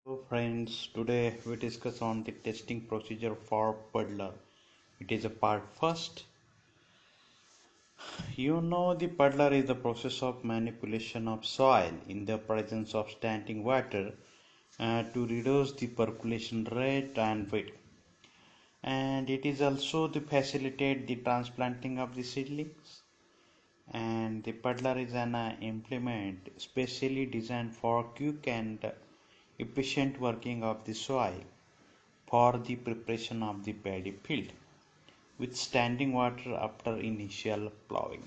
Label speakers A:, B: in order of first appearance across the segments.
A: Hello friends, today we discuss on the testing procedure for puddler. It is a part first. The puddler is the process of manipulation of soil in the presence of standing water to reduce the percolation rate and weight. And it is also to facilitate the transplanting of the seedlings. And the puddler is an implement specially designed for quick and efficient working of the soil for the preparation of the paddy field with standing water after initial plowing.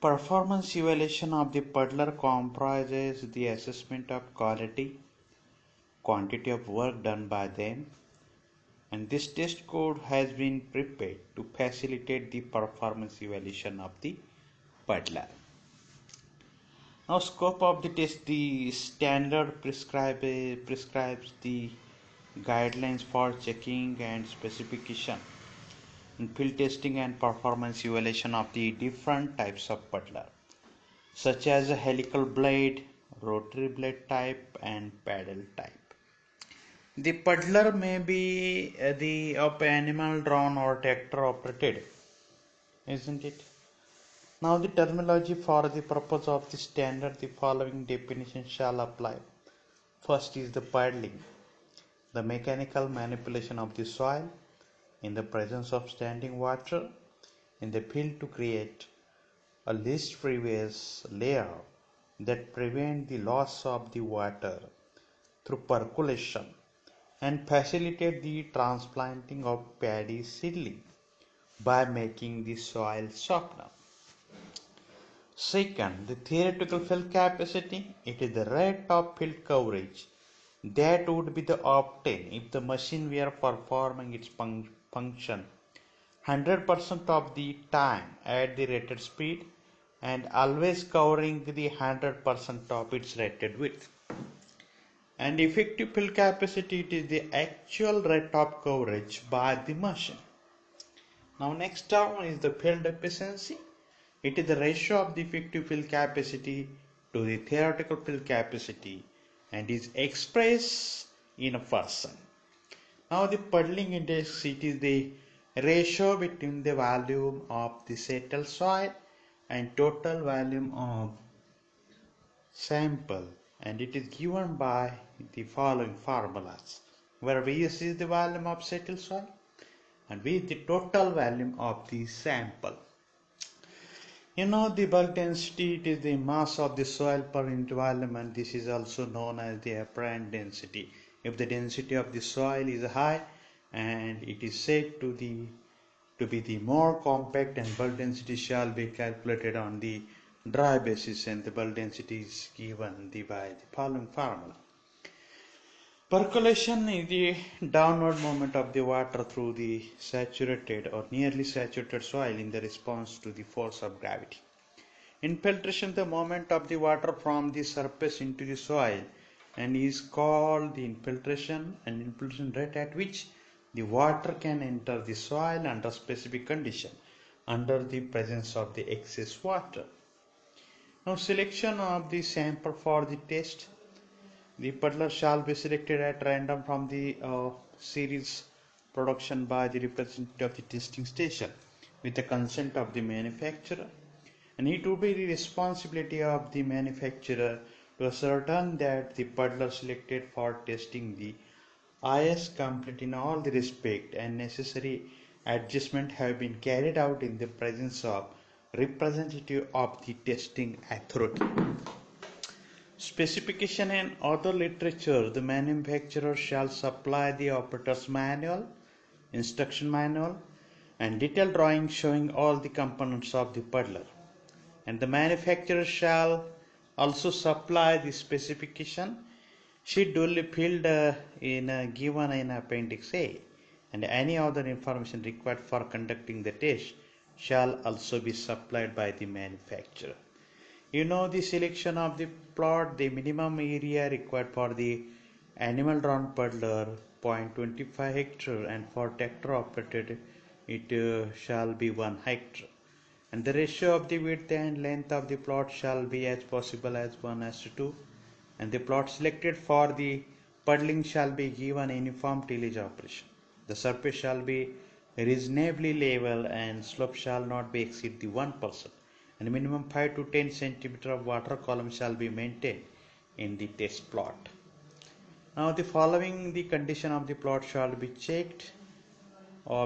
A: Performance evaluation of the puddler comprises the assessment of quality, quantity of work done by them, and this test code has been prepared to facilitate the performance evaluation of the puddler. Now, scope of the test: the standard prescribes the guidelines for checking and specification in field testing and performance evaluation of the different types of puddler, such as a helical blade, rotary blade type, and paddle type. The puddler may be the of animal drawn or tractor operated, isn't it? Now the terminology: for the purpose of the standard, the following definition shall apply. First is the paddling, the mechanical manipulation of the soil in the presence of standing water in the field to create a least previous layer that prevent the loss of the water through percolation and facilitate the transplanting of paddy seedling by making the soil softer. Second, the theoretical field capacity. It is the rate of field coverage that would be the obtained if the machine were performing its function 100% of the time at the rated speed and always covering the 100% of its rated width. And effective field capacity, it is the actual rate of coverage by the machine. Now next term is the field efficiency. It is the ratio of the effective field capacity to the theoretical field capacity and is expressed in a percent. Now the puddling index, it is the ratio between the volume of the settled soil and total volume of sample, and it is given by the following formulas, where Vs is the volume of settled soil and V is the total volume of the sample. The bulk density, it is the mass of the soil per unit volume, and this is also known as the apparent density. If the density of the soil is high and it is said to be the more compact, and bulk density shall be calculated on the dry basis, and the bulk density is given by the following formula. Percolation is the downward movement of the water through the saturated or nearly saturated soil in the response to the force of gravity. Infiltration, the movement of the water from the surface into the soil, and is called the infiltration and infiltration rate at which the water can enter the soil under specific condition under the presence of the excess water. Now selection of the sample for the test. The puddler shall be selected at random from the series production by the representative of the testing station with the consent of the manufacturer, and it will be the responsibility of the manufacturer to ascertain that the puddler selected for testing the is complete in all the respect and necessary adjustment have been carried out in the presence of representative of the testing authority. Specification and other literature. The manufacturer shall supply the operator's manual, instruction manual, and detailed drawings showing all the components of the puddler. And the manufacturer shall also supply the specification sheet duly filled given in Appendix A, and any other information required for conducting the test shall also be supplied by the manufacturer. The selection of the plot, the minimum area required for the animal drawn puddler 0.25 hectare, and for tractor operated it shall be 1 hectare, and the ratio of the width and length of the plot shall be as possible as 1:2, and the plot selected for the puddling shall be given a uniform tillage operation. The surface shall be reasonably level and slope shall not be exceed the 1%, and minimum 5 to 10 centimeter of water column shall be maintained in the test plot. Now the following the condition of the plot shall be checked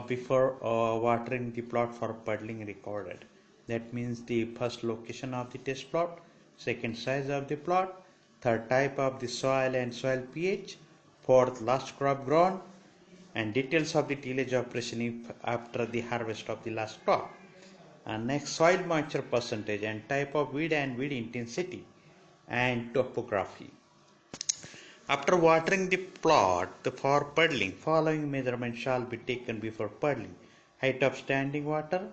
A: before watering the plot for puddling recorded. That means the first location of the test plot, second size of the plot, third type of the soil and soil pH, fourth last crop grown, and details of the tillage operation if after the harvest of the last crop. And next, soil moisture percentage and type of weed and weed intensity and topography. After watering the plot for puddling, following measurements shall be taken before puddling: height of standing water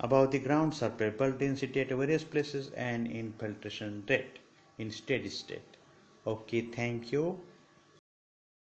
A: above the ground surface, bulk density at various places, and infiltration rate in steady state. Okay, thank you.